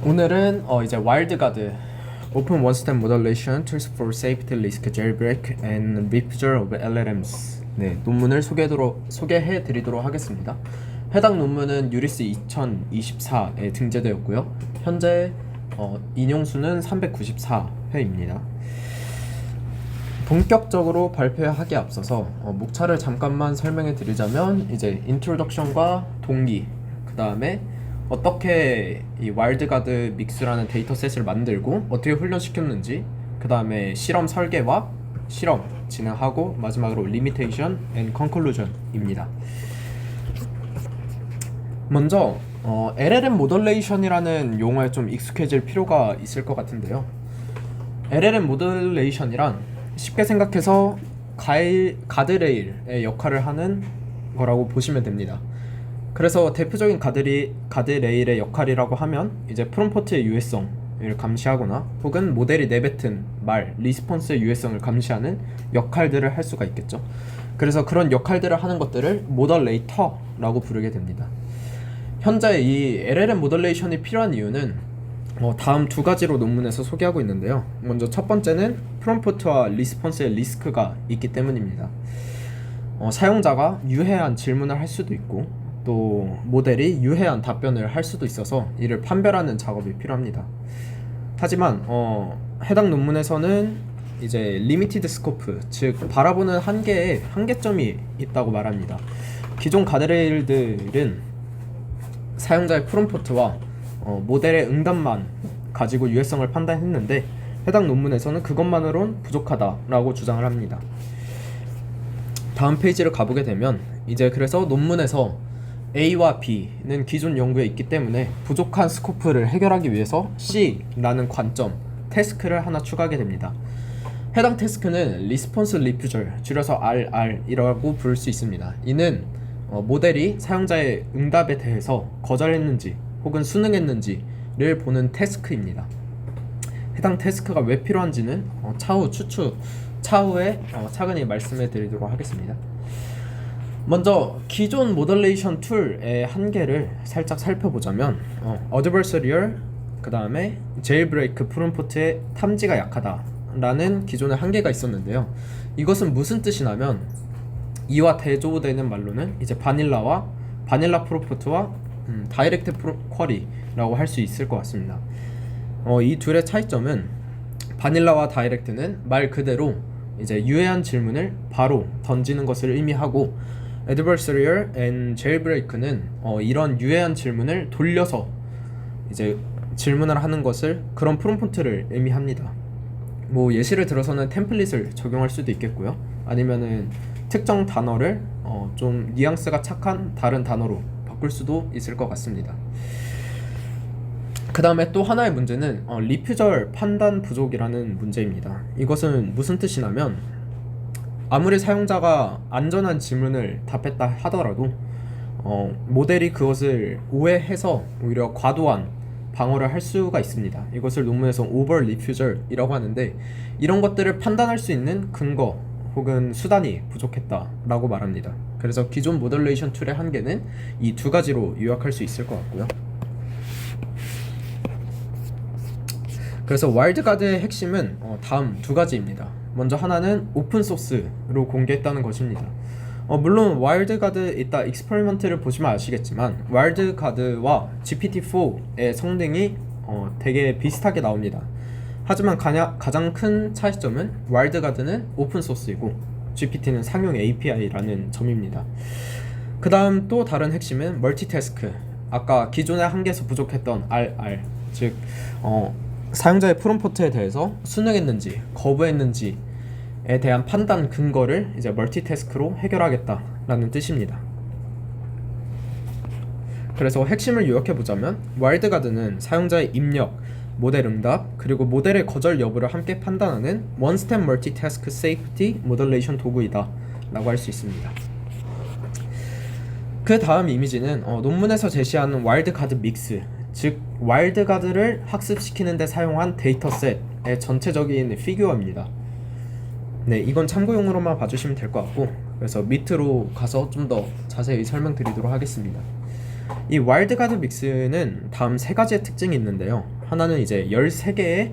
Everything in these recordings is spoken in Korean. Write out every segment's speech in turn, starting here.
오늘은 이제 와일드가드 Open One-Step Modulation Tools for Safety Risk Jailbreak and Refusal of LLMs 논문을 소개해드리도록 하겠습니다. 해당 논문은 유리스 2024에 등재되었고요. 현재 인용수는 394회입니다. 본격적으로 발표하기에 앞서서 목차를 잠깐만 설명해 드리자면 이제 인트로덕션과 동기, 그 다음에 어떻게 이 와일드가드 믹스라는 데이터셋을 만들고 어떻게 훈련시켰는지, 그 다음에 실험 설계와 실험 진행하고 마지막으로 리미테이션 앤 컨클루전입니다. 먼저 LLM 모듈레이션이라는 용어에 좀 익숙해질 필요가 있을 것 같은데요. LLM 모듈레이션이란 쉽게 생각해서 가드레일의 역할을 하는 거라고 보시면 됩니다. 그래서 대표적인 가드레일의 역할이라고 하면 이제 프롬프트의 유해성을 감시하거나 혹은 모델이 내뱉은 말, 리스폰스의 유해성을 감시하는 역할들을 할 수가 있겠죠. 그래서 그런 역할들을 하는 것들을 모듈레이터라고 부르게 됩니다. 현재 이 LLM 모듈레이션이 필요한 이유는 다음 두 가지로 논문에서 소개하고 있는데요. 먼저 첫 번째는 프롬프트와 리스폰스의 리스크가 있기 때문입니다. 사용자가 유해한 질문을 할 수도 있고 또 모델이 유해한 답변을 할 수도 있어서 이를 판별하는 작업이 필요합니다. 하지만 해당 논문에서는 이제 리미티드 스코프, 즉 바라보는 한계점이 있다고 말합니다. 기존 가드레일들은 사용자의 프롬프트와 모델의 응답만 가지고 유해성을 판단했는데 해당 논문에서는 그것만으론 부족하다라고 주장을 합니다. 다음 페이지를 가보게 되면 이제 그래서 논문에서 A와 B는 기존 연구에 있기 때문에 부족한 스코프를 해결하기 위해서 C라는 관점, 태스크를 하나 추가하게 됩니다. 해당 태스크는 리스폰스 리퓨절, 줄여서 RR이라고 부를 수 있습니다. 이는 모델이 사용자의 응답에 대해서 거절했는지 혹은 순응했는지를 보는 태스크입니다. 해당 태스크가 왜 필요한지는 차후에 차근히 말씀해 드리도록 하겠습니다. 먼저 기존 모듈레이션 툴의 한계를 살짝 살펴보자면 adversarial, 그 다음에 jailbreak 프롬프트의 탐지가 약하다라는 기존의 한계가 있었는데요. 이것은 무슨 뜻이냐면 이와 대조되는 말로는 이제 바닐라 프롬프트와 다이렉트 쿼리라고 할 수 있을 것 같습니다. 이 둘의 차이점은 바닐라와 다이렉트는 말 그대로 이제 유해한 질문을 바로 던지는 것을 의미하고 adversarial and jailbreak는 이런 유해한 질문을 돌려서 이제 질문을 하는 것을 그런 프롬프트를 의미합니다. 뭐 예시를 들어서는 템플릿을 적용할 수도 있겠고요. 아니면은 특정 단어를 좀 뉘앙스가 착한 다른 단어로 바꿀 수도 있을 것 같습니다. 그 다음에 또 하나의 문제는 리퓨절 판단 부족이라는 문제입니다. 이것은 무슨 뜻이냐면 아무리 사용자가 안전한 질문을 답했다 하더라도 모델이 그것을 오해해서 오히려 과도한 방어를 할 수가 있습니다. 이것을 논문에서 오버 리퓨절이라고 하는데 이런 것들을 판단할 수 있는 근거 혹은 수단이 부족했다라고 말합니다. 그래서 기존 모듈레이션 툴의 한계는 이 두 가지로 요약할 수 있을 것 같고요. 그래서 와일드가드의 핵심은 다음 두 가지입니다. 먼저 하나는 오픈소스로 공개했다는 것입니다. 물론 와일드가드 이따 익스퍼리먼트를 보시면 아시겠지만 와일드가드와 GPT-4의 성능이 되게 비슷하게 나옵니다. 하지만 가장 큰 차이점은 와일드가드는 오픈소스이고 GPT는 상용 API라는 점입니다. 그 다음 또 다른 핵심은 멀티태스크, 아까 기존의 한계에서 부족했던 RR, 즉 사용자의 프롬프트에 대해서 순응했는지 거부했는지에 대한 판단 근거를 이제 멀티태스크로 해결하겠다라는 뜻입니다. 그래서 핵심을 요약해보자면 와일드가드는 사용자의 입력, 모델 응답, 그리고 모델의 거절 여부를 함께 판단하는 원스텝 멀티태스크 세이프티 모듈레이션 도구이다 라고 할 수 있습니다. 그 다음 이미지는 논문에서 제시하는 와일드가드 믹스, 즉 와일드가드를 학습시키는 데 사용한 데이터셋의 전체적인 피규어입니다. 네, 이건 참고용으로만 봐주시면 될 것 같고, 그래서 밑으로 가서 좀 더 자세히 설명드리도록 하겠습니다. 이 와일드가드 믹스는 다음 세 가지의 특징이 있는데요. 하나는 이제 13개의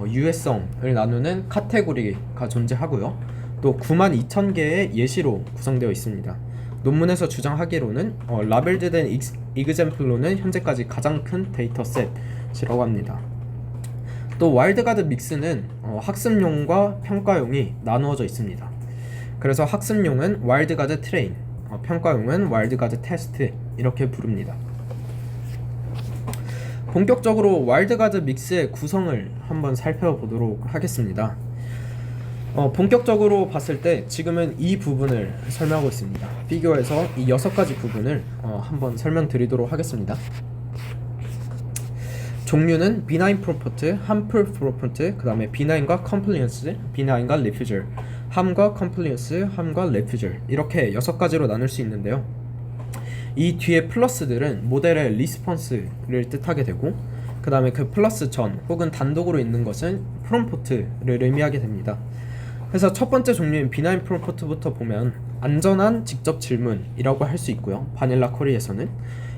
유해성을 나누는 카테고리가 존재하고요. 또 92,000개의 예시로 구성되어 있습니다. 논문에서 주장하기로는 라벨드된 이그젬플로는 현재까지 가장 큰 데이터셋이라고 합니다. 또 와일드가드 믹스는 학습용과 평가용이 나누어져 있습니다. 그래서 학습용은 와일드가드 트레인, 평가용은 와일드가드 테스트 이렇게 부릅니다. 본격적으로 와일드가드 믹스의 구성을 한번 살펴보도록 하겠습니다. 본격적으로 봤을 때 지금은 이 부분을 설명하고 있습니다. 피규어에서 이 6가지 부분을 한번 설명드리도록 하겠습니다. 종류는 benign property, harmful property, 그 다음에 benign과 compliance, benign과 refusal, harm과 compliance, harm과 refusal 이렇게 6가지로 나눌 수 있는데요. 이 뒤에 플러스들은 모델의 리스폰스를 뜻하게 되고 그 다음에 그 플러스 전 혹은 단독으로 있는 것은 프롬포트를 의미하게 됩니다. 그래서 첫 번째 종류인 비나인 프롬포트부터 보면 안전한 직접 질문이라고 할 수 있고요. 바닐라 쿼리에서는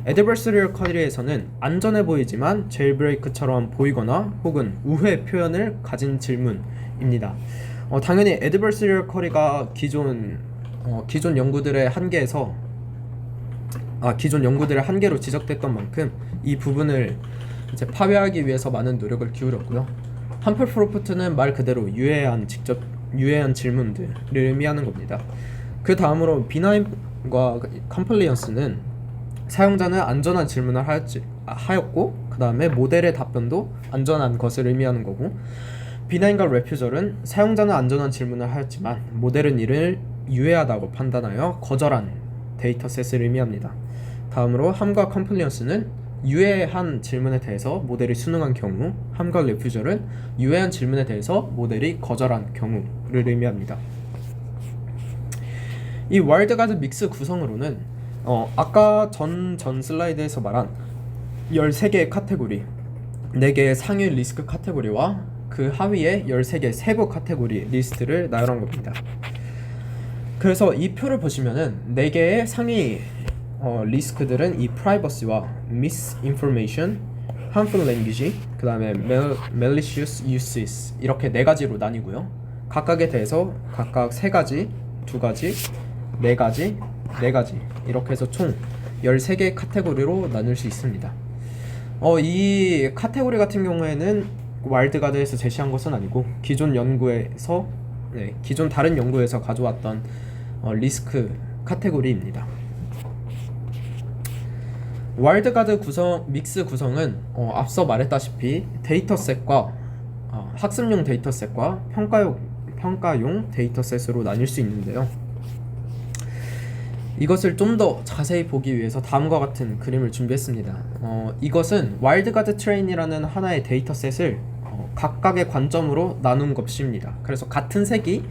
애드버서리얼 쿼리에서는 안전해 보이지만 제일브레이크처럼 보이거나 혹은 우회 표현을 가진 질문입니다. 당연히 애드버서리얼 쿼리가 기존 연구들의 한계로 지적됐던 만큼 이 부분을 이제 파괴하기 위해서 많은 노력을 기울였고요. 함플 프로포트는 말 그대로 유해한 질문들을 의미하는 겁니다. 그 다음으로 비나인과 컴플리언스는 사용자는 안전한 질문을 하였고 그 다음에 모델의 답변도 안전한 것을 의미하는 거고, 비나인과 레퓨절은 사용자는 안전한 질문을 하였지만 모델은 이를 유해하다고 판단하여 거절한 데이터셋을 의미합니다. 다음으로 함과 컴플리언스는 유해한 질문에 대해서 모델이 순응한 경우, 함과 레퓨절은 유해한 질문에 대해서 모델이 거절한 경우를 의미합니다. 이 와일드가드 믹스 구성으로는 아까 전 슬라이드에서 말한 13개의 카테고리, 4개의 상위 리스크 카테고리와 그 하위에 13개 세부 카테고리 리스트를 나열한 겁니다. 그래서 이 표를 보시면은 4개의 상위 리스크들은 이 프라이버시와 misinformation, harmful language, 그 다음에 malicious uses 이렇게 4가지로 나뉘고요. 각각에 대해서 각각 3가지, 2가지, 4가지, 4가지 이렇게 해서 총 13개의 카테고리로 나눌 수 있습니다. 이 카테고리 같은 경우에는 와일드가드에서 제시한 것은 아니고 기존 다른 연구에서 가져왔던 리스크 카테고리입니다. 와일드가드 믹스 구성은 앞서 말했다시피 데이터셋과 학습용 데이터셋과 평가용 데이터셋으로 나뉠 수 있는데요. 이것을 좀 더 자세히 보기 위해서 다음과 같은 그림을 준비했습니다. 이것은 와일드가드 트레인이라는 하나의 데이터셋을 각각의 관점으로 나눈 것입니다. 그래서 같은 색이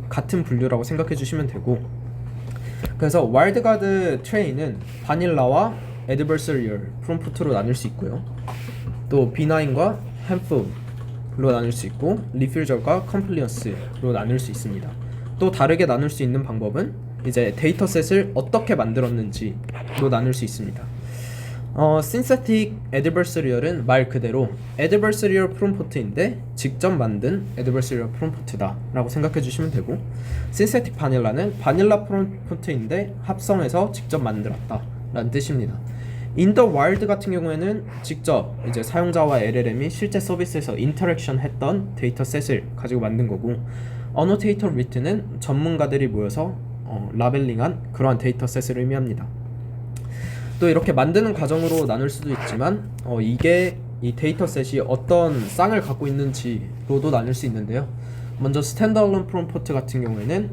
같은 분류라고 생각해 주시면 되고, 그래서 와일드가드 트레인은 바닐라와 애드버서리얼 프롬프트로 나눌 수 있고요. 또 비나인과 햄플로 나눌 수 있고, 리퓨저과 컴플리언스로 나눌 수 있습니다. 또 다르게 나눌 수 있는 방법은 이제 데이터셋을 어떻게 만들었는지로 나눌 수 있습니다. synthetic adversarial은 말 그대로 adversarial 프롬프트인데 직접 만든 adversarial 프롬프트다 라고 생각해 주시면 되고, synthetic vanilla는 바닐라 프롬프트인데 합성해서 직접 만들었다 라는 뜻입니다. in the wild 같은 경우에는 직접 이제 사용자와 LLM이 실제 서비스에서 인터랙션 했던 데이터셋을 가지고 만든 거고, annotator wit는 전문가들이 모여서 라벨링한 그러한 데이터셋을 의미합니다. 또 이렇게 만드는 과정으로 나눌 수도 있지만 이게 이 데이터셋이 어떤 쌍을 갖고 있는지로도 나눌 수 있는데요. 먼저 스탠드얼론 프롬프트 같은 경우에는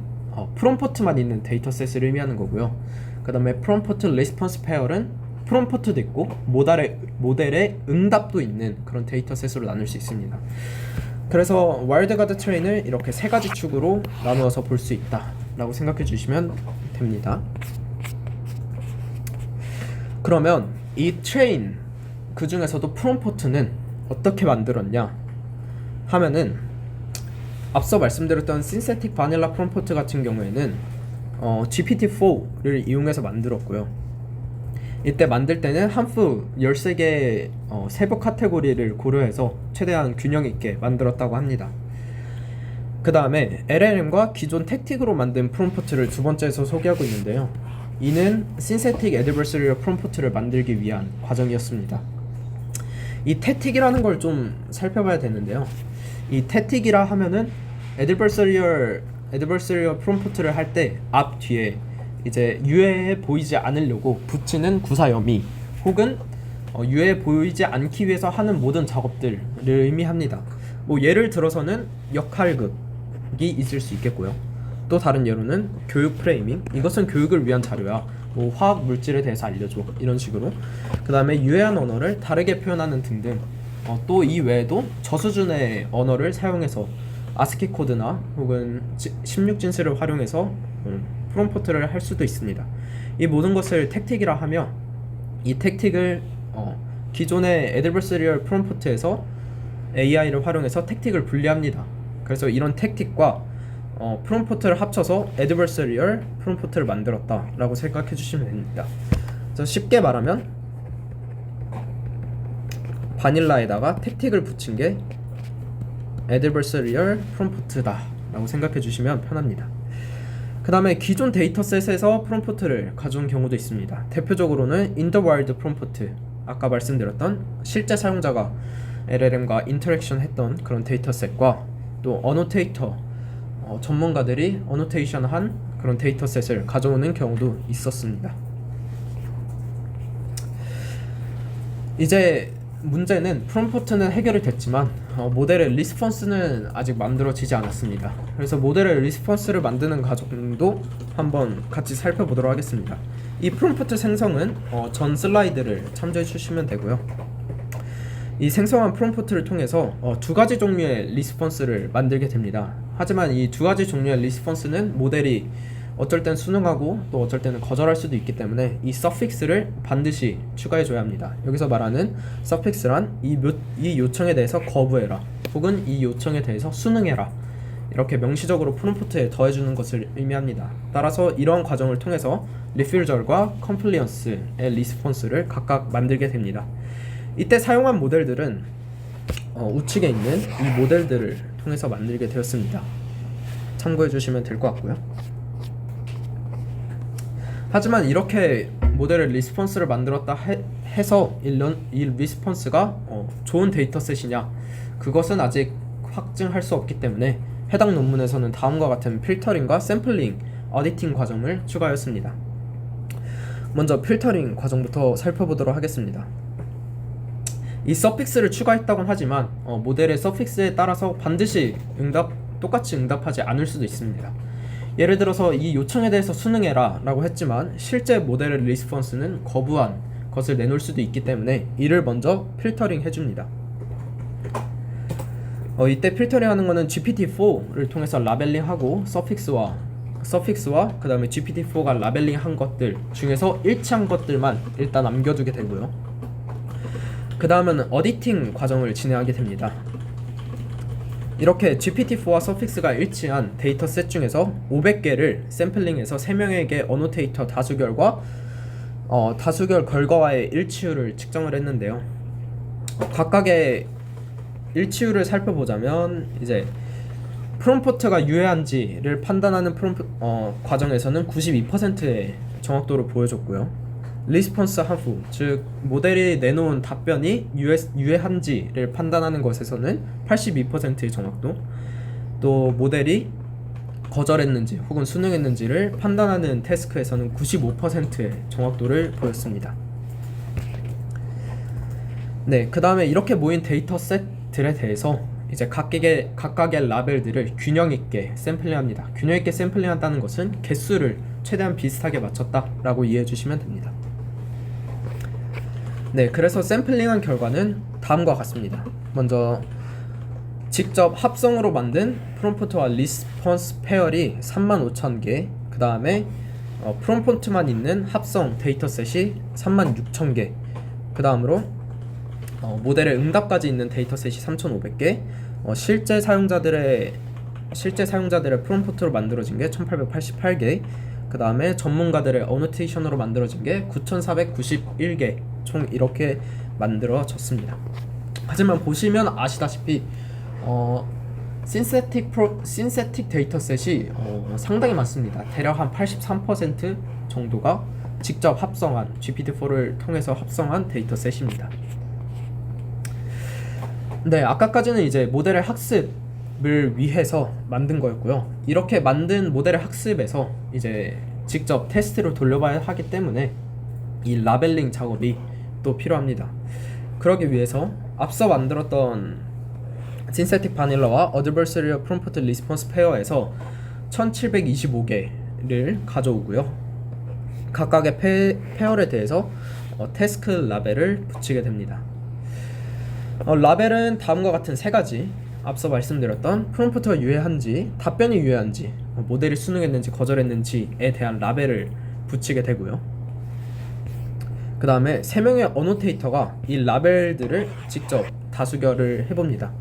프롬프트만 있는 데이터셋을 의미하는 거고요. 그 다음에 프롬프트 리스폰스 페어는 프롬프트도 있고 모델의 응답도 있는 그런 데이터셋으로 나눌 수 있습니다. 그래서 와일드가드 트레인을 이렇게 3가지 축으로 나누어서 볼 수 있다 라고 생각해 주시면 됩니다. 그러면 이 트레인 그 중에서도 프롬프트는 어떻게 만들었냐 하면은, 앞서 말씀드렸던 신세틱 바닐라 프롬프트 같은 경우에는 GPT-4를 이용해서 만들었고요. 이때 만들 때는 한프 13개의 세부 카테고리를 고려해서 최대한 균형 있게 만들었다고 합니다. 그 다음에 LLM과 기존 택틱으로 만든 프롬프트를 두 번째에서 소개하고 있는데요. 이는 Synthetic Adversarial Prompt를 만들기 위한 과정이었습니다. 이 택틱이라는 걸 좀 살펴봐야 되는데요. 이 택틱이라 하면은 Adversarial Prompt를 할 때 앞 뒤에 이제 유해해 보이지 않으려고 붙이는 구사염이 혹은 유해해 보이지 않기 위해서 하는 모든 작업들을 의미합니다. 뭐 예를 들어서는 역할극이 있을 수 있겠고요. 또 다른 예로는 교육 프레이밍, 이것은 교육을 위한 자료야, 뭐 화학 물질에 대해서 알려줘, 이런 식으로. 그 다음에 유해한 언어를 다르게 표현하는 등등. 또 이 외에도 저수준의 언어를 사용해서 아스키 코드나 혹은 16진수를 활용해서 프롬프트를 할 수도 있습니다. 이 모든 것을 택틱이라 하며 이 택틱을 기존의 애드버서리얼 프롬프트에서 AI를 활용해서 택틱을 분리합니다. 그래서 이런 택틱과 프롬프트를 합쳐서 애드버서리얼 프롬프트를 만들었다라고 생각해 주시면 됩니다. 그래서 쉽게 말하면 바닐라에다가 택틱을 붙인 게 애드버서리얼 프롬프트다 라고 생각해 주시면 편합니다. 그 다음에 기존 데이터셋에서 프롬프트를 가져온 경우도 있습니다. 대표적으로는 In the Wild 프롬프트, 아까 말씀드렸던 실제 사용자가 LLM과 인터랙션 했던 그런 데이터셋과 또 어노테이터, 전문가들이 어노테이션한 그런 데이터셋을 가져오는 경우도 있었습니다. 이제 문제는 프롬프트는 해결이 됐지만 모델의 리스폰스는 아직 만들어지지 않았습니다. 그래서 모델의 리스폰스를 만드는 과정도 한번 같이 살펴보도록 하겠습니다. 이 프롬프트 생성은 전 슬라이드를 참조해 주시면 되고요. 이 생성한 프롬프트를 통해서 두 가지 종류의 리스폰스를 만들게 됩니다. 하지만 이 두 가지 종류의 리스폰스는 모델이 어쩔 땐 수능하고 또 어쩔 때는 거절할 수도 있기 때문에 이 서픽스를 반드시 추가해 줘야 합니다. 여기서 말하는 서픽스란 이 요청에 대해서 거부해라 혹은 이 요청에 대해서 수능해라, 이렇게 명시적으로 프롬프트에 더해주는 것을 의미합니다. 따라서 이러한 과정을 통해서 리퓨절과 컴플리언스의 리스폰스를 각각 만들게 됩니다. 이때 사용한 모델들은 우측에 있는 이 모델들을 통해서 만들게 되었습니다. 참고해 주시면 될 것 같고요. 하지만 이렇게 모델의 리스폰스를 만들었다 해서 이 리스폰스가 좋은 데이터셋이냐, 그것은 아직 확증할 수 없기 때문에 해당 논문에서는 다음과 같은 필터링과 샘플링, 어디팅 과정을 추가하였습니다. 먼저 필터링 과정부터 살펴보도록 하겠습니다. 이 서픽스를 추가했다곤 하지만 모델의 서픽스에 따라서 반드시 똑같이 응답하지 않을 수도 있습니다. 예를 들어서 이 요청에 대해서 수능해라 라고 했지만 실제 모델의 리스폰스는 거부한 것을 내놓을 수도 있기 때문에 이를 먼저 필터링 해줍니다. 이때 필터링 하는 거는 GPT-4를 통해서 라벨링하고 서픽스와 그 다음에 GPT-4가 라벨링 한 것들 중에서 일치한 것들만 일단 남겨두게 되고요. 그 다음은 어디팅 과정을 진행하게 됩니다. 이렇게 GPT-4와 서픽스가 일치한 데이터셋 중에서 500개를 샘플링해서 3명에게 어노테이터 다수결과 다수결 결과와의 일치율을 측정을 했는데요. 각각의 일치율을 살펴보자면 이제 프롬프트가 유해한지를 판단하는 과정에서는 92%의 정확도를 보여줬고요. 리스폰스 하프, 즉 모델이 내놓은 답변이 유해한지를 판단하는 것에서는 82%의 정확도, 또 모델이 거절했는지 혹은 수능했는지를 판단하는 태스크에서는 95%의 정확도를 보였습니다. 네, 그 다음에 이렇게 모인 데이터셋들에 대해서 이제 각각의 라벨들을 균형 있게 샘플링합니다. 균형 있게 샘플링한다는 것은 개수를 최대한 비슷하게 맞췄다라고 이해해 주시면 됩니다. 네, 그래서 샘플링한 결과는 다음과 같습니다. 먼저 직접 합성으로 만든 프롬프트와 리스폰스 페어리 35,000개, 그 다음에 프롬프트만 있는 합성 데이터셋이 36,000개, 그 다음으로 모델의 응답까지 있는 데이터셋이 3,500개, 실제 사용자들의 프롬프트로 만들어진 게 1,888개, 그 다음에 전문가들의 어노테이션으로 만들어진 게 9,491개 총 이렇게 만들어졌습니다. 하지만 보시면 아시다시피 신세틱 데이터셋이 상당히 많습니다. 대략 한 83% 정도가 직접 합성한 GPT-4를 통해서 합성한 데이터셋입니다. 네, 아까까지는 이제 모델의 학습을 위해서 만든 거였고요. 이렇게 만든 모델의 학습에서 이제 직접 테스트를 돌려봐야 하기 때문에 이 라벨링 작업이 또 필요합니다. 그러기 위해서 앞서 만들었던 신세틱 바닐라와 어드버서리얼 프롬프트 리스폰스 페어에서 1725개를 가져오고요. 각각의 페어에 대해서 태스크 라벨을 붙이게 됩니다. 라벨은 다음과 같은 세 가지, 앞서 말씀드렸던 프롬프트가 유효한지, 답변이 유효한지, 모델이 수능했는지 거절했는지에 대한 라벨을 붙이게 되고요. 그 다음에 3명의 어노테이터가 이 라벨들을 직접 다수결을 해봅니다.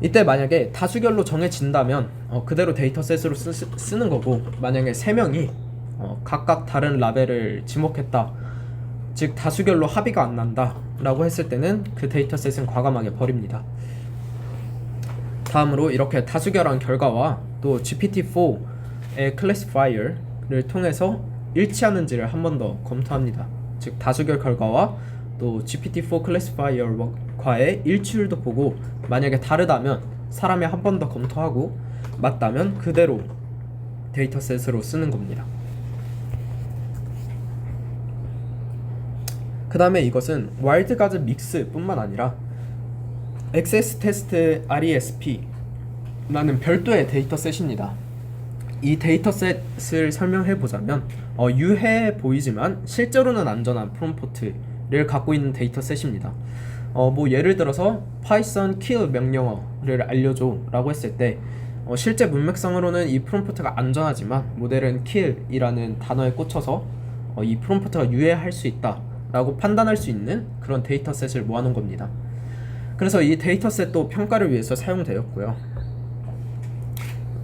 이때 만약에 다수결로 정해진다면 그대로 데이터셋으로 쓰는 거고, 만약에 3명이 각각 다른 라벨을 지목했다, 즉 다수결로 합의가 안 난다 라고 했을 때는 그 데이터셋은 과감하게 버립니다. 다음으로 이렇게 다수결한 결과와 또 GPT-4의 클래시파이어를 통해서 일치하는지를 한 번 더 검토합니다. 즉 다수결 결과와 또 GPT-4 클래시파이어과의 일치율도 보고, 만약에 다르다면 사람이 한 번 더 검토하고 맞다면 그대로 데이터셋으로 쓰는 겁니다. 그 다음에 이것은 와일드가드 믹스 뿐만 아니라 액세스 테스트 RESP라는 별도의 데이터셋입니다. 이 데이터셋을 설명해 보자면 유해해 보이지만 실제로는 안전한 프롬프트를 갖고 있는 데이터셋입니다. 뭐 예를 들어서 Python kill 명령어를 알려줘 라고 했을 때 실제 문맥상으로는 이 프롬프트가 안전하지만 모델은 kill이라는 단어에 꽂혀서 이 프롬프트가 유해할 수 있다 라고 판단할 수 있는 그런 데이터셋을 모아놓은 겁니다. 그래서 이 데이터셋도 평가를 위해서 사용되었고요.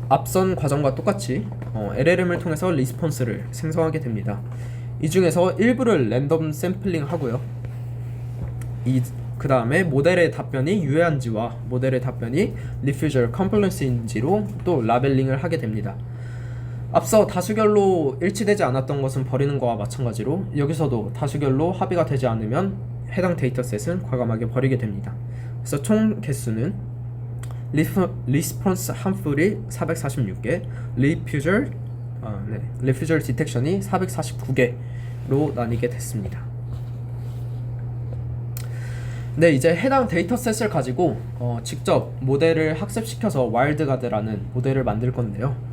앞선 과정과 똑같이 LLM을 통해서 리스폰스를 생성하게 됩니다. 이 중에서 일부를 랜덤 샘플링 하고요. 그 다음에 모델의 답변이 유해한지와 모델의 답변이 리퓨저 컴플런스인지로 또 라벨링을 하게 됩니다. 앞서 다수결로 일치되지 않았던 것은 버리는 것과 마찬가지로 여기서도 다수결로 합의가 되지 않으면 해당 데이터셋은 과감하게 버리게 됩니다. 그래서 총 개수는 리스폰스 함플이 446개, 리퓨저 디텍션이 449개로 나뉘게 됐습니다. 네, 이제 해당 데이터셋을 가지고 직접 모델을 학습시켜서 와일드가드라는 모델을 만들 건데요.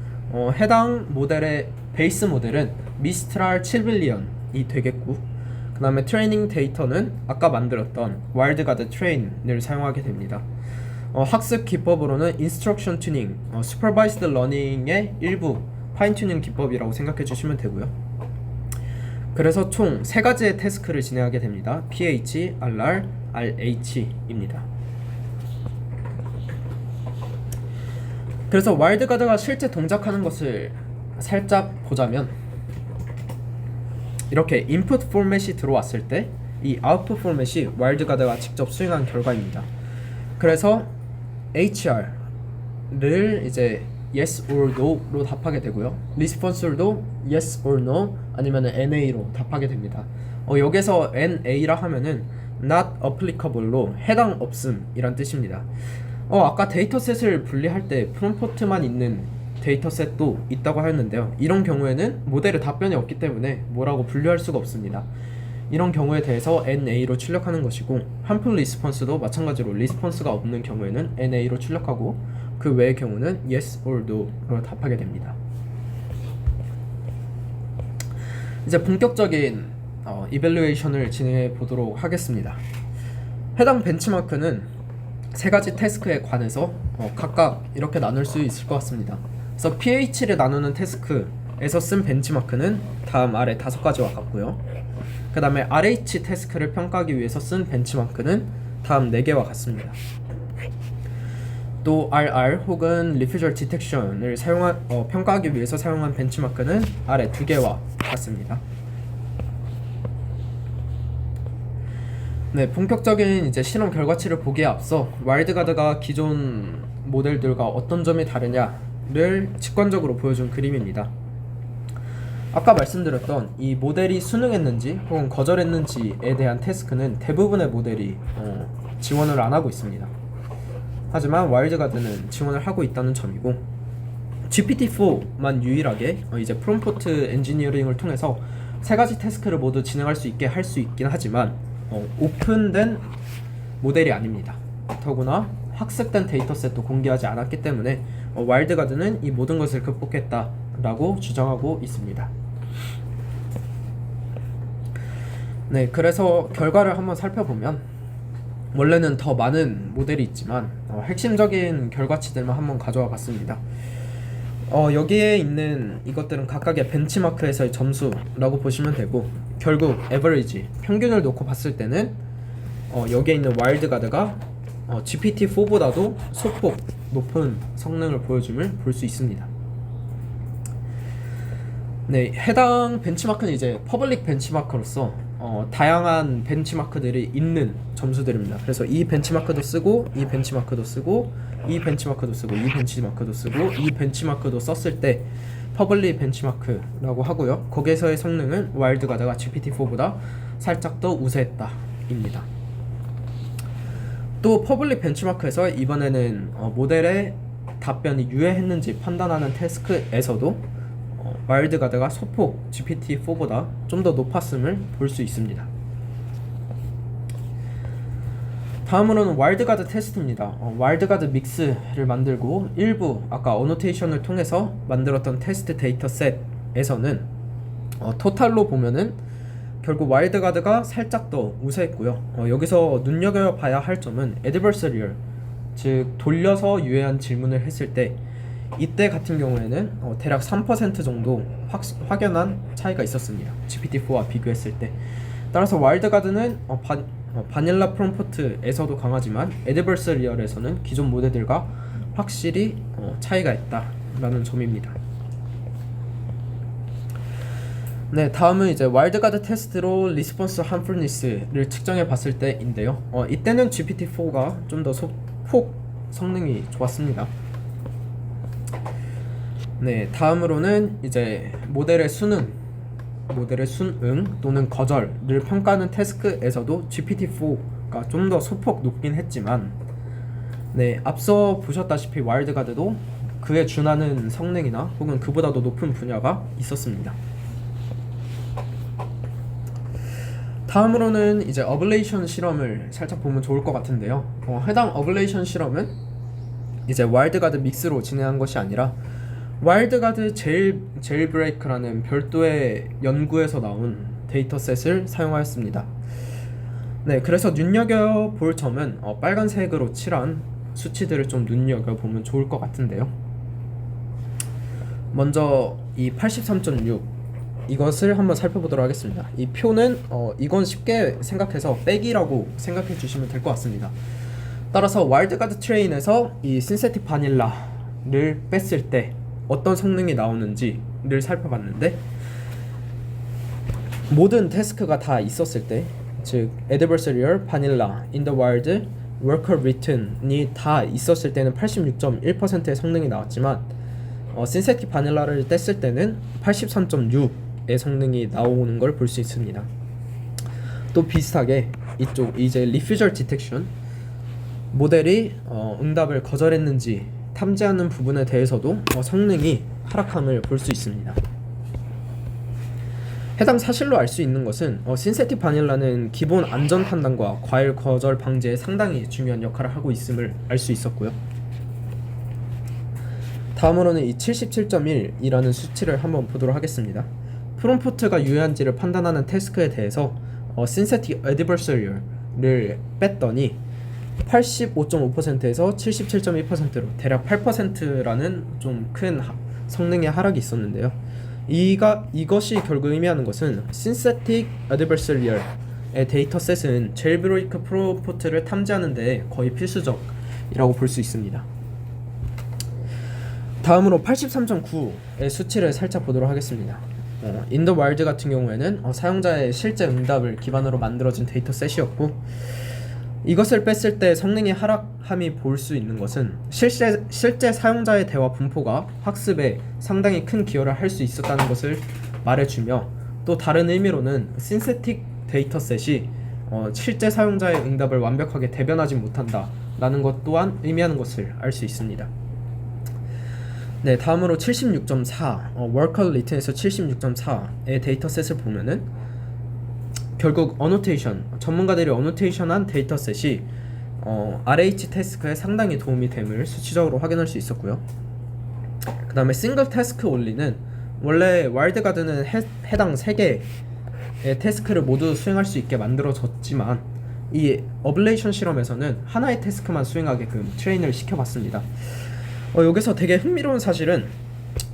해당 모델의 베이스 모델은 미스트랄 7빌리언이 되겠고, 그 다음에 트레이닝 데이터는 아까 만들었던 와일드가드 트레인을 사용하게 됩니다. 학습 기법으로는 인스트럭션 튜닝, 슈퍼바이스드 러닝의 일부 파인 튜닝 기법이라고 생각해 주시면 되고요. 그래서 총 3가지의 태스크를 진행하게 됩니다. PH, RR, RH입니다. 그래서 와일드가드가 실제 동작하는 것을 살짝 보자면, 이렇게 인풋 포맷이 들어왔을 때 이 아웃풋 포맷이 와일드가드가 직접 수행한 결과입니다. 그래서 HR를 이제 yes or no로 답하게 되고요. 리스폰스도 yes or no 아니면 NA로 답하게 됩니다. 여기서 NA라 하면은 not applicable로 해당 없음 이란 뜻입니다. 아까 데이터셋을 분리할 때 프롬프트만 있는 데이터셋도 있다고 하였는데요. 이런 경우에는 모델의 답변이 없기 때문에 뭐라고 분류할 수가 없습니다. 이런 경우에 대해서 NA로 출력하는 것이고, 함플 리스폰스도 마찬가지로 리스폰스가 없는 경우에는 NA로 출력하고, 그 외의 경우는 yes or no로 답하게 됩니다. 이제 본격적인 이밸루에이션을 진행해 보도록 하겠습니다. 해당 벤치마크는 3가지 태스크에 관해서 각각 이렇게 나눌 수 있을 것 같습니다. 그래서 PH를 나누는 태스크에서 쓴 벤치마크는 다음 아래 5가지와 같고요. 그 다음에 RH 태스크를 평가하기 위해서 쓴 벤치마크는 다음 4개와 같습니다. 또 RR 혹은 Refusal Detection을 평가하기 위해서 사용한 벤치마크는 아래 두 개와 같습니다. 네, 본격적인 이제 실험 결과치를 보기에 앞서 와일드가드가 기존 모델들과 어떤 점이 다르냐를 직관적으로 보여준 그림입니다. 아까 말씀드렸던 이 모델이 수능했는지 혹은 거절했는지에 대한 태스크는 대부분의 모델이 지원을 안 하고 있습니다. 하지만 와일드가드는 지원을 하고 있다는 점이고, GPT-4만 유일하게 이제 프롬프트 엔지니어링을 통해서 세 가지 태스크를 모두 진행할 수 있게 할 수 있긴 하지만 오픈된 모델이 아닙니다. 더구나 학습된 데이터셋도 공개하지 않았기 때문에 와일드가드는 이 모든 것을 극복했다라고 주장하고 있습니다. 네, 그래서 결과를 한번 살펴보면 원래는 더 많은 모델이 있지만 핵심적인 결과치들만 한번 가져와 봤습니다. 여기에 있는 이것들은 각각의 벤치마크에서의 점수라고 보시면 되고, 결국 에버리지, 평균을 놓고 봤을 때는 여기에 있는 와일드가드가 GPT-4보다도 소폭 높은 성능을 보여줌을 볼 수 있습니다. 네, 해당 벤치마크는 이제 퍼블릭 벤치마크로서 다양한 벤치마크들이 있는 점수들입니다. 그래서 이 벤치마크도 쓰고, 이 벤치마크도 쓰고, 이 벤치마크도 쓰고, 이 벤치마크도 쓰고, 이 벤치마크도 썼을 때 퍼블릭 벤치마크라고 하고요. 거기에서의 성능은 와일드가드가 GPT-4보다 살짝 더 우세했다입니다. 또 퍼블릭 벤치마크에서 이번에는 모델의 답변이 유해했는지 판단하는 태스크에서도 와일드가드가 소폭 GPT-4보다 좀 더 높았음을 볼 수 있습니다. 다음으로는 와일드가드 테스트입니다. 와일드가드 믹스를 만들고 일부 아까 어노테이션을 통해서 만들었던 테스트 데이터셋에서는 토탈로 보면은 결국 와일드가드가 살짝 더 우세했고요. 여기서 눈여겨봐야 할 점은 adversarial, 즉 돌려서 유해한 질문을 했을 때 이때 같은 경우에는 대략 3% 정도 확연한 차이가 있었습니다. GPT-4와 비교했을 때. 따라서 와일드가드는 바닐라 프롬프트에서도 강하지만 애드버서리얼에서는 기존 모델들과 확실히 차이가 있다라는 점입니다. 네, 다음은 이제 와일드가드 테스트로 리스폰스 함풀니스를 측정해 봤을 때인데요. 이때는 GPT-4가 좀 더 소폭 성능이 좋았습니다. 네, 다음으로는 이제 모델의 순응 또는 거절을 평가하는 태스크에서도 GPT-4가 좀 더 소폭 높긴 했지만, 네, 앞서 보셨다시피 와일드가드도 그에 준하는 성능이나 혹은 그보다도 높은 분야가 있었습니다. 다음으로는 이제 어블레이션 실험을 살짝 보면 좋을 것 같은데요. 해당 어블레이션 실험은 이제 와일드가드 믹스로 진행한 것이 아니라 와일드가드 제일브레이크라는 별도의 연구에서 나온 데이터셋을 사용하였습니다. 네, 그래서 눈여겨볼 점은 빨간색으로 칠한 수치들을 좀 눈여겨보면 좋을 것 같은데요. 먼저 이 83.6 이것을 한번 살펴보도록 하겠습니다. 이 표는 이건 쉽게 생각해서 빼기라고 생각해 주시면 될 것 같습니다. 따라서 와일드가드 트레인에서 이 신세틱 바닐라를 뺐을 때 어떤 성능이 나오는지를 살펴봤는데, 모든 태스크가 다 있었을 때, 즉 adversarial, vanilla, in the wild, worker written이 다 있었을 때는 86.1%의 성능이 나왔지만 신세틱 바닐라를 뗐을 때는 83.6의 성능이 나오는 걸 볼 수 있습니다. 또 비슷하게 이쪽 이제 refusal detection, 모델이 응답을 거절했는지 탐지하는 부분에 대해서도 성능이 하락함을 볼 수 있습니다. 해당 사실로 알 수 있는 것은 신세틱 바닐라는 기본 안전 판단과 과일 거절 방지에 상당히 중요한 역할을 하고 있음을 알 수 있었고요. 다음으로는 이 77.1이라는 수치를 한번 보도록 하겠습니다. 프롬프트가 유해한지를 판단하는 태스크에 대해서 신세틱 애드버서리얼을 뺐더니 85.5%에서 77.1%로 대략 8%라는 좀 큰 성능의 하락이 있었는데요. 이것이 결국 의미하는 것은 신세틱 애드버서리얼의 데이터셋은 제일브레이크 프롬프트를 탐지하는 데 거의 필수적이라고 볼 수 있습니다. 다음으로 83.9의 수치를 살짝 보도록 하겠습니다. 인더 와일드 같은 경우에는 사용자의 실제 응답을 기반으로 만들어진 데이터셋이었고, 이것을 뺐을 때 성능이 하락함이 볼 수 있는 것은 실제 사용자의 대화 분포가 학습에 상당히 큰 기여를 할 수 있었다는 것을 말해주며, 또 다른 의미로는 신세틱 데이터셋이 실제 사용자의 응답을 완벽하게 대변하지 못한다 라는 것 또한 의미하는 것을 알 수 있습니다. 네, 다음으로 76.4 월컬리트에서 76.4의 데이터셋을 보면은 결국 어노테이션, 전문가들이 어노테이션한 데이터셋이 RH 태스크에 상당히 도움이 됨을 수치적으로 확인할 수 있었고요. 그 다음에 싱글 태스크 올리는, 원래 와일드가드는 해당 3개의 태스크를 모두 수행할 수 있게 만들어졌지만 이 어블레이션 실험에서는 하나의 태스크만 수행하게끔 트레인을 시켜봤습니다. 여기서 되게 흥미로운 사실은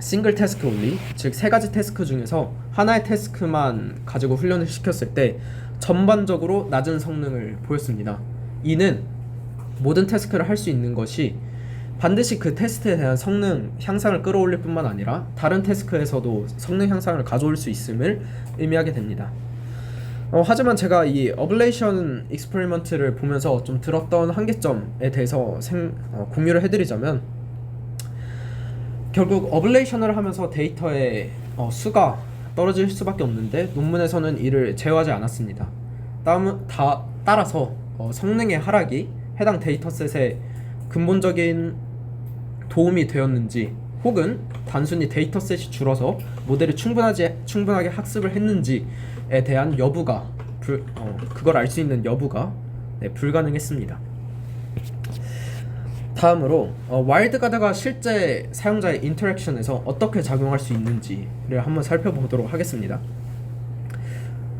싱글 태스크 올리, 즉 3가지 태스크 중에서 하나의 태스크만 가지고 훈련을 시켰을 때 전반적으로 낮은 성능을 보였습니다. 이는 모든 태스크를 할 수 있는 것이 반드시 그 테스트에 대한 성능 향상을 끌어올릴 뿐만 아니라 다른 태스크에서도 성능 향상을 가져올 수 있음을 의미하게 됩니다. 하지만 제가 이 어블레이션 익스페리먼트를 보면서 좀 들었던 한계점에 대해서 공유를 해드리자면, 결국 어블레이션을 하면서 데이터의 수가 떨어질 수밖에 없는데 논문에서는 이를 제어하지 않았습니다. 따라서 성능의 하락이 해당 데이터셋에 근본적인 도움이 되었는지, 혹은 단순히 데이터셋이 줄어서 모델이 충분하게 학습을 했는지에 대한 여부가 그걸 알 수 있는 여부가 불가능했습니다. 다음으로 와일드가드가 실제 사용자의 인터랙션에서 어떻게 작용할 수 있는지를 한번 살펴보도록 하겠습니다.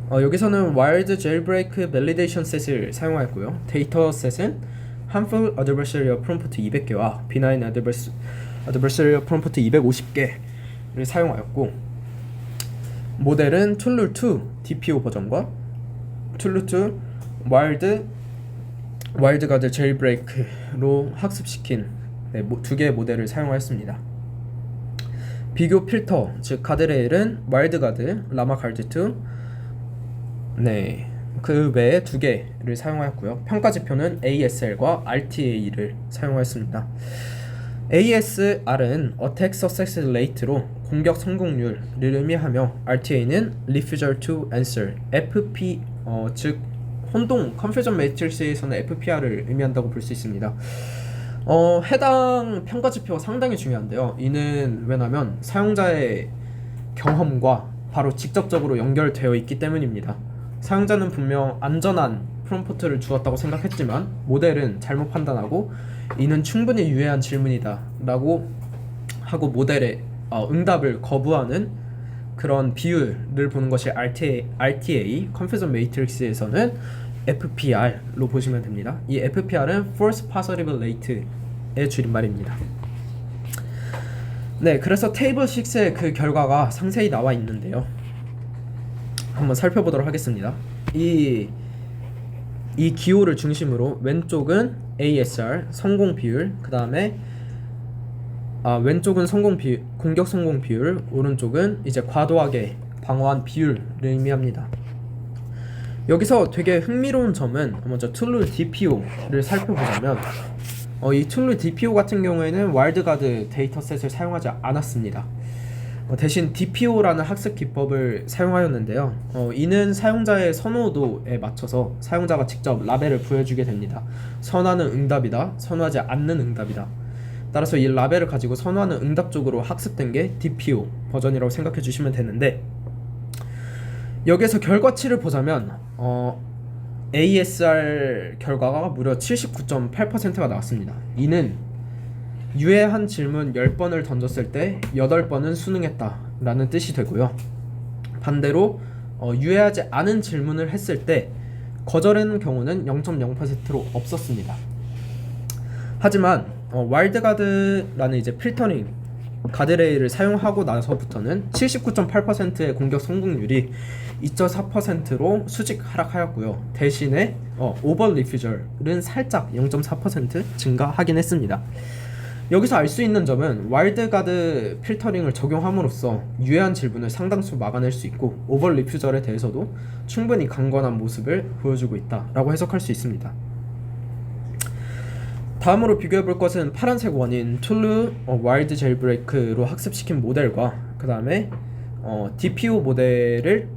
여기서는 와일드 제일브레이크 밸리데이션 셋을 사용하였고요. 데이터 셋은 harmful adversarial prompt 200개와 benign adversarial prompt 250개를 사용하였고, 모델은 툴루2 DPO 버전과 툴루2 와일드가드 제일브레이크로 학습시킨 2개의 모델을 사용하였습니다. 비교 필터, 즉 가드레일은 와일드가드, 라마갈드2, 그 외에 2개를 사용하였고요. 평가 지표는 ASR과 RTA를 사용하였습니다. ASR은 Attack Success Rate로 공격 성공률을 의미하며, RTA는 Refusal to Answer, FP, 즉 혼동 컨퓨전 매트릭스에서는 FPR을 의미한다고 볼 수 있습니다. 해당 평가 지표가 상당히 중요한데요. 이는 왜냐면 사용자의 경험과 바로 직접적으로 연결되어 있기 때문입니다. 사용자는 분명 안전한 프롬프트를 주었다고 생각했지만 모델은 잘못 판단하고 이는 충분히 유해한 질문이다 라고 하고 모델의 응답을 거부하는 그런 비율을 보는 것이 RTA, 컨퓨전 매트릭스에서는 FPR로 보시면 됩니다. 이 FPR은 False Positive Rate의 줄임말입니다. 그래서 테이블 6의 그 결과가 상세히 나와 있는데요. 한번 살펴보도록 하겠습니다. 이 기호를 중심으로 왼쪽은 ASR 성공 비율, 그 다음에 왼쪽은 공격 성공 비율, 오른쪽은 이제 과도하게 방어한 비율을 의미합니다. 여기서 되게 흥미로운 점은 먼저 툴루 DPO를 살펴보자면, 이 툴루 DPO 같은 경우에는 와일드가드 데이터셋을 사용하지 않았습니다. 대신 DPO라는 학습 기법을 사용하였는데요. 이는 사용자의 선호도에 맞춰서 사용자가 직접 라벨을 부여주게 됩니다. 선호하는 응답이다, 선호하지 않는 응답이다. 따라서 이 라벨을 가지고 선호하는 응답 쪽으로 학습된 게 DPO 버전이라고 생각해 주시면 되는데, 여기에서 결과치를 보자면 ASR 결과가 무려 79.8%가 나왔습니다. 이는 유해한 질문 10번을 던졌을 때 8번은 수능했다 라는 뜻이 되고요. 반대로 유해하지 않은 질문을 했을 때 거절하는 경우는 0.0%로 없었습니다. 하지만 와일드가드라는 이제 필터링 가드레일을 사용하고 나서부터는 79.8%의 공격 성공률이 2.4%로 수직 하락하였고요. 대신에 오버 리퓨저는 살짝 0.4% 증가하긴 했습니다. 여기서 알 수 있는 점은 와일드가드 필터링을 적용함으로써 유해한 질문을 상당수 막아낼 수 있고 오버 리퓨절에 대해서도 충분히 강건한 모습을 보여주고 있다라고 해석할 수 있습니다. 다음으로 비교해볼 것은 파란색 원인 툴루 와일드 제일브레이크로 학습시킨 모델과 그 다음에 DPO 모델을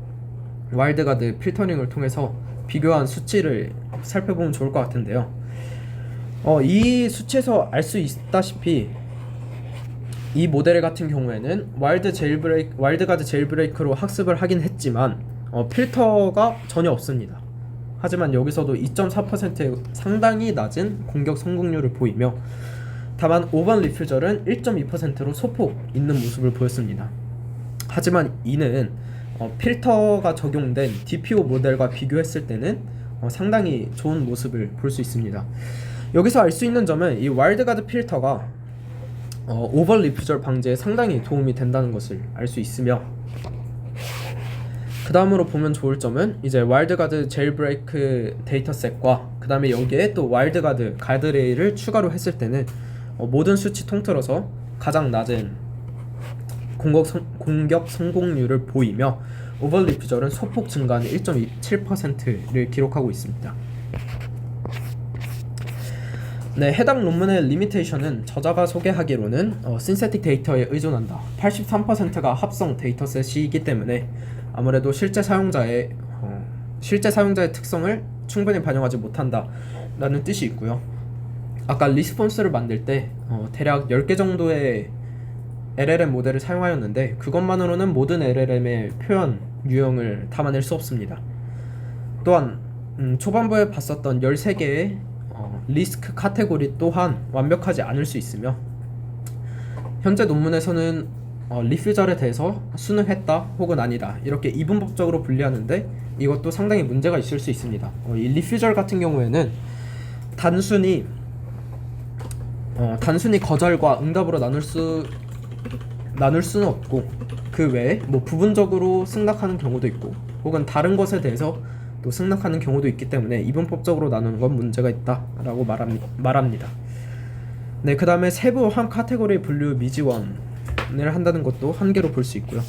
와일드가드 필터링을 통해서 비교한 수치를 살펴보면 좋을 것 같은데요. 이 수치에서 알 수 있다시피 이 모델 같은 경우에는 와일드가드 제일브레이크로 학습을 하긴 했지만 필터가 전혀 없습니다. 하지만 여기서도 2.4%의 상당히 낮은 공격 성공률을 보이며 다만 5번 리퓨절은 1.2%로 소폭 있는 모습을 보였습니다. 하지만 이는 필터가 적용된 DPO 모델과 비교했을 때는 상당히 좋은 모습을 볼 수 있습니다. 여기서 알 수 있는 점은 이 와일드가드 필터가 오버 리퓨절 방지에 상당히 도움이 된다는 것을 알 수 있으며 그 다음으로 보면 좋을 점은 이제 와일드가드 제일브레이크 데이터셋과 그 다음에 여기에 또 와일드가드 가드레일을 추가로 했을 때는 모든 수치 통틀어서 가장 낮은 공격 성공률을 보이며 오버 리퓨절은 소폭 증가한 1.27%를 기록하고 있습니다. 네, 해당 논문의 리미테이션은 저자가 소개하기로는 신세틱 데이터에 의존한다. 83%가 합성 데이터셋이기 때문에 아무래도 실제 사용자의 특성을 충분히 반영하지 못한다 라는 뜻이 있고요. 아까 리스폰스를 만들 때 대략 10개 정도의 LLM 모델을 사용하였는데 그것만으로는 모든 LLM의 표현 유형을 담아낼 수 없습니다. 또한 초반부에 봤었던 13개의 리스크 카테고리 또한 완벽하지 않을 수 있으며 현재 논문에서는 리퓨절에 대해서 수능했다 혹은 아니다 이렇게 이분법적으로 분리하는데 이것도 상당히 문제가 있을 수 있습니다. 이 리퓨절 같은 경우에는 단순히 거절과 응답으로 나눌 수는 없고 그 외에 뭐 부분적으로 승낙하는 경우도 있고 혹은 다른 것에 대해서 또 승낙하는 경우도 있기 때문에 이분법적으로 나누는 건 문제가 있다라고 말합니다. 네, 그 다음에 세부 한 카테고리 분류 미지원을 한다는 것도 한계로 볼 수 있고요.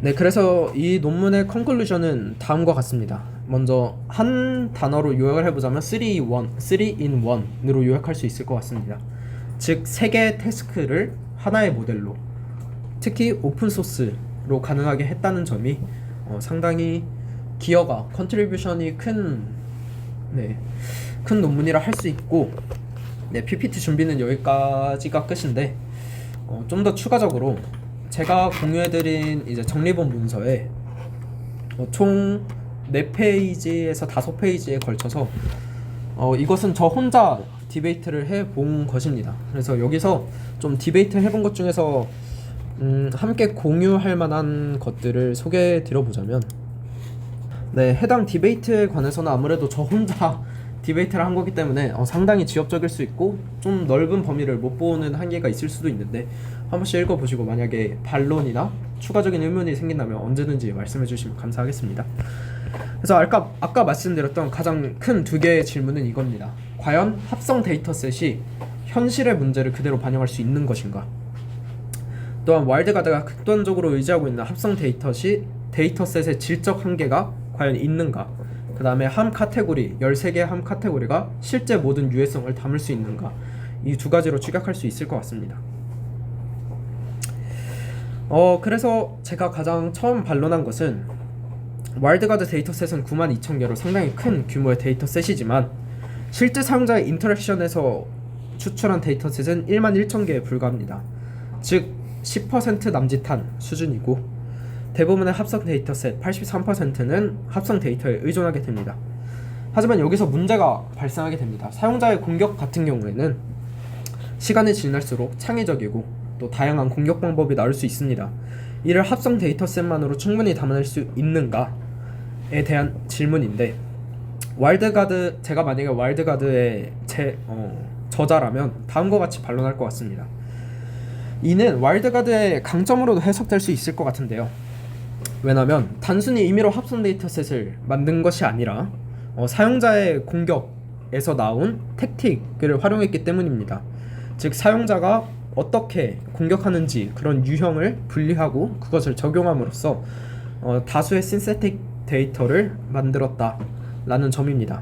네, 그래서 이 논문의 컨클루션은 다음과 같습니다. 먼저 한 단어로 요약을 해보자면 3in1으로 요약할 수 있을 것 같습니다. 즉 3개의 태스크를 하나의 모델로 특히 오픈소스로 가능하게 했다는 점이 상당히 기여가 컨트리뷰션이 큰 논문이라 할 수 있고 네, PPT 준비는 여기까지가 끝인데 좀 더 추가적으로 제가 공유해드린 이제 정리본 문서에 총 4페이지에서 5페이지에 걸쳐서 이것은 저 혼자 디베이트를 해본 것입니다. 그래서 여기서 좀 디베이트 해본 것 중에서 함께 공유할 만한 것들을 소개해 드려보자면 네, 해당 디베이트에 관해서는 아무래도 저 혼자 디베이트를 한 거기 때문에 상당히 지엽적일 수 있고 좀 넓은 범위를 못 보는 한계가 있을 수도 있는데 한 번씩 읽어보시고 만약에 반론이나 추가적인 의문이 생긴다면 언제든지 말씀해 주시면 감사하겠습니다. 그래서 아까 말씀드렸던 가장 큰 2개의 질문은 이겁니다. 과연 합성 데이터셋이 현실의 문제를 그대로 반영할 수 있는 것인가? 또한 와일드가드가 극단적으로 의지하고 있는 합성 데이터셋의 질적 한계가 과연 있는가? 그 다음에 함 카테고리, 13개의 함 카테고리가 실제 모든 유해성을 담을 수 있는가? 이 2가지로 추격할 수 있을 것 같습니다. 그래서 제가 가장 처음 반론한 것은 와일드가드 데이터셋은 92,000개로 상당히 큰 규모의 데이터셋이지만 실제 사용자의 인터랙션에서 추출한 데이터셋은 11,000개에 불과합니다. 즉 10% 남짓한 수준이고 대부분의 합성 데이터셋 83%는 합성 데이터에 의존하게 됩니다. 하지만 여기서 문제가 발생하게 됩니다. 사용자의 공격 같은 경우에는 시간이 지날수록 창의적이고 또 다양한 공격 방법이 나올 수 있습니다. 이를 합성 데이터셋만으로 충분히 담아낼 수 있는가에 대한 질문인데 제가 만약에 와일드가드의 저자라면 다음과 같이 반론할 것 같습니다. 이는 와일드가드의 강점으로도 해석될 수 있을 것 같은데요. 왜냐면 단순히 임의로 합성 데이터셋을 만든 것이 아니라 사용자의 공격에서 나온 택틱을 활용했기 때문입니다. 즉 사용자가 어떻게 공격하는지 그런 유형을 분리하고 그것을 적용함으로써 다수의 신세틱 데이터를 만들었다라는 점입니다.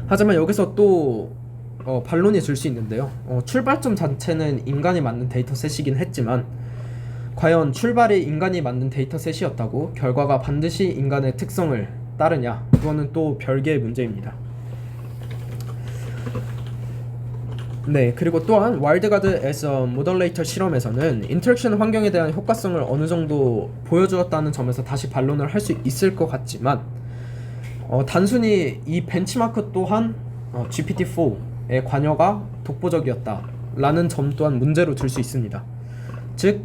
하지만 여기서 또 반론이 줄 수 있는데요. 출발점 자체는 인간이 만든 데이터셋이긴 했지만 과연 출발이 인간이 만든 데이터셋이었다고 결과가 반드시 인간의 특성을 따르냐? 그거는 또 별개의 문제입니다. 네, 그리고 또한 와일드가드에서 모델레이터 실험에서는 인터랙션 환경에 대한 효과성을 어느 정도 보여주었다는 점에서 다시 반론을 할 수 있을 것 같지만 단순히 이 벤치마크 또한 GPT-4의 관여가 독보적이었다라는 점 또한 문제로 들 수 있습니다. 즉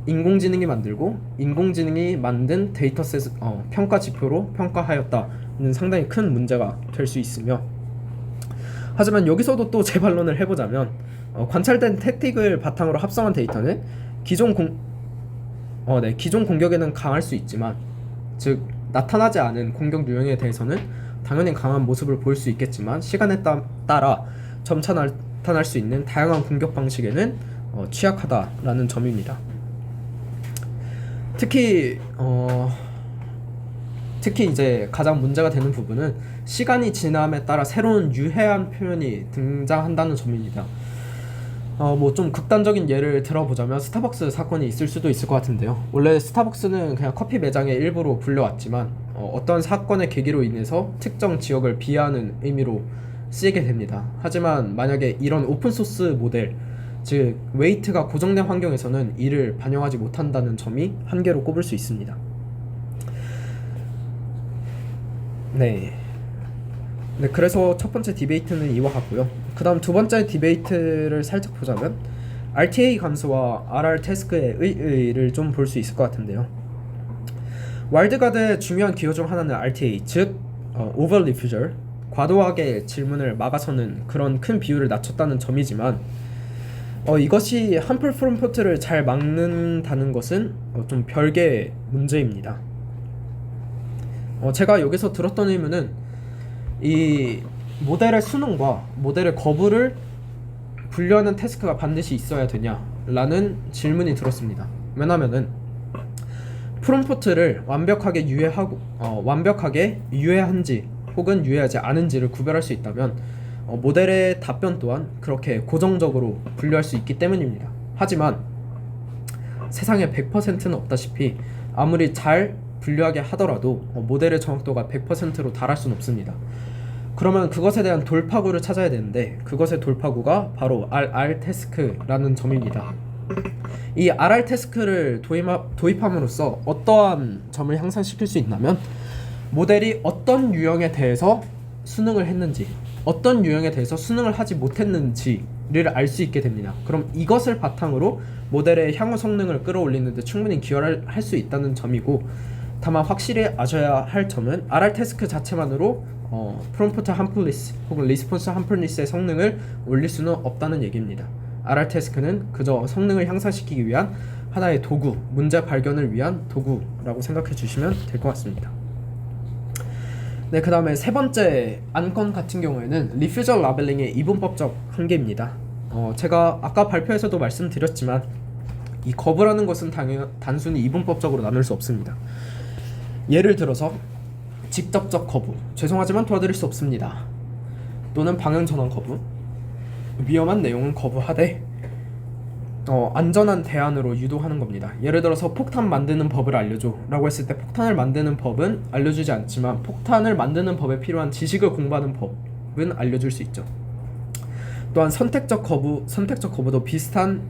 인공지능이 만들고 인공지능이 만든 데이터셋 평가 지표로 평가하였다는 상당히 큰 문제가 될 수 있으며, 하지만 여기서도 또 재반론을 해보자면 관찰된 택틱을 바탕으로 합성한 데이터는 기존 공격에는 강할 수 있지만, 즉 나타나지 않은 공격 유형에 대해서는 당연히 강한 모습을 보일 수 있겠지만 시간에 따라 점차 나타날 수 있는 다양한 공격 방식에는 취약하다라는 점입니다. 특히 이제 가장 문제가 되는 부분은 시간이 지남에 따라 새로운 유해한 표현이 등장한다는 점입니다. 뭐 좀 극단적인 예를 들어보자면 스타벅스 사건이 있을 수도 있을 것 같은데요. 원래 스타벅스는 그냥 커피 매장의 일부로 불려왔지만 어떤 사건의 계기로 인해서 특정 지역을 비하하는 의미로 쓰이게 됩니다. 하지만 만약에 이런 오픈소스 모델, 즉 웨이트가 고정된 환경에서는 이를 반영하지 못한다는 점이 한계로 꼽을 수 있습니다. 네, 그래서 첫 번째 디베이트는 이와 같고요. 그 다음 두 번째 디베이트를 살짝 보자면 RTA 감소와 RR 태스크의 의의를 좀 볼 수 있을 것 같은데요. 와일드가드의 중요한 기호 중 하나는 RTA, 즉 오버 리퓨저, 과도하게 질문을 막아서는 그런 큰 비율을 낮췄다는 점이지만 이것이 함플 프롬프트를 잘 막는다는 것은 좀 별개의 문제입니다. 제가 여기서 들었던 의문은 이 모델의 수능과 모델의 거부를 분류하는 태스크가 반드시 있어야 되냐라는 질문이 들었습니다. 왜냐면은 프롬프트를 완벽하게 유해한지 혹은 유해하지 않은지를 구별할 수 있다면 모델의 답변 또한 그렇게 고정적으로 분류할 수 있기 때문입니다. 하지만 세상에 100%는 없다시피 아무리 잘 분류하게 하더라도 모델의 정확도가 100%로 달할 수는 없습니다. 그러면 그것에 대한 돌파구를 찾아야 되는데 그것의 돌파구가 바로 RR 태스크라는 점입니다. 이 RR 태스크를 도입함으로써 어떠한 점을 향상시킬 수 있냐면 모델이 어떤 유형에 대해서 수능을 했는지 어떤 유형에 대해서 수능을 하지 못했는지를 알 수 있게 됩니다. 그럼 이것을 바탕으로 모델의 향후 성능을 끌어올리는 데 충분히 기여를 할 수 있다는 점이고, 다만 확실히 아셔야 할 점은 RR 태스크 자체만으로 프롬프트 함플리스 혹은 리스폰스 함플리스의 성능을 올릴 수는 없다는 얘기입니다. RR 태스크는 그저 성능을 향상시키기 위한 하나의 도구, 문제 발견을 위한 도구라고 생각해 주시면 될 것 같습니다. 네, 그 다음에 세 번째 안건 같은 경우에는 리퓨저 라벨링의 이분법적 한계입니다. 제가 아까 발표에서도 말씀드렸지만 이 거부라는 것은 단순히 이분법적으로 나눌 수 없습니다. 예를 들어서 직접적 거부, 죄송하지만 도와드릴 수 없습니다. 또는 방향전환 거부, 위험한 내용은 거부하되 안전한 대안으로 유도하는 겁니다. 예를 들어서 폭탄 만드는 법을 알려줘 라고 했을 때 폭탄을 만드는 법은 알려주지 않지만 폭탄을 만드는 법에 필요한 지식을 공부하는 법은 알려줄 수 있죠. 또한 선택적 거부도 비슷한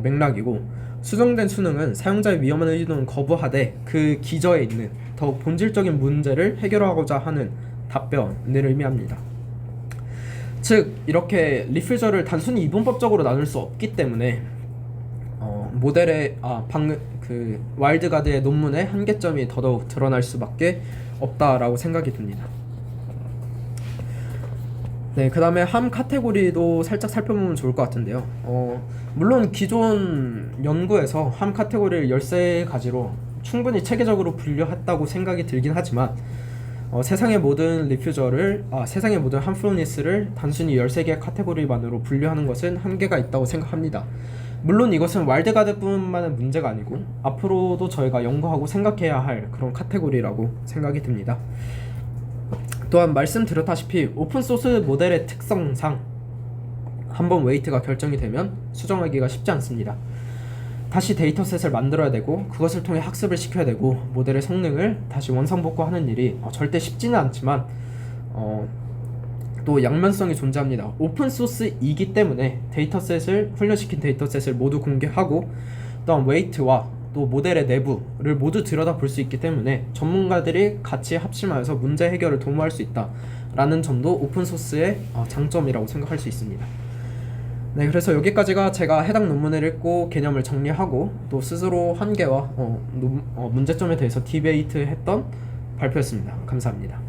맥락이고, 수정된 수능은 사용자의 위험한 의도는 거부하되 그 기저에 있는 더욱 본질적인 문제를 해결하고자 하는 답변을 의미합니다. 즉 이렇게 리퓨저를 단순히 이분법적으로 나눌 수 없기 때문에 모델의 와일드가드의 논문의 한계점이 더더욱 드러날 수밖에 없다라고 생각이 듭니다. 네, 그 다음에 함 카테고리도 살짝 살펴보면 좋을 것 같은데요. 물론 기존 연구에서 함 카테고리를 13가지로 충분히 체계적으로 분류했다고 생각이 들긴 하지만 세상의 모든 세상의 모든 함프로니스를 단순히 13개의 카테고리만으로 분류하는 것은 한계가 있다고 생각합니다. 물론 이것은 와일드가드뿐만의 문제가 아니고 앞으로도 저희가 연구하고 생각해야 할 그런 카테고리라고 생각이 듭니다. 또한 말씀드렸다시피 오픈소스 모델의 특성상 한번 웨이트가 결정이 되면 수정하기가 쉽지 않습니다. 다시 데이터셋을 만들어야 되고 그것을 통해 학습을 시켜야 되고 모델의 성능을 다시 원상복구하는 일이 절대 쉽지는 않지만 또 양면성이 존재합니다. 오픈소스이기 때문에 데이터셋을 훈련시킨 데이터셋을 모두 공개하고 또한 웨이트와 또 모델의 내부를 모두 들여다볼 수 있기 때문에 전문가들이 같이 합심하여서 문제 해결을 도모할 수 있다라는 점도 오픈소스의 장점이라고 생각할 수 있습니다. 네, 그래서 여기까지가 제가 해당 논문을 읽고 개념을 정리하고 또 스스로 한계와 문제점에 대해서 디베이트 했던 발표였습니다. 감사합니다.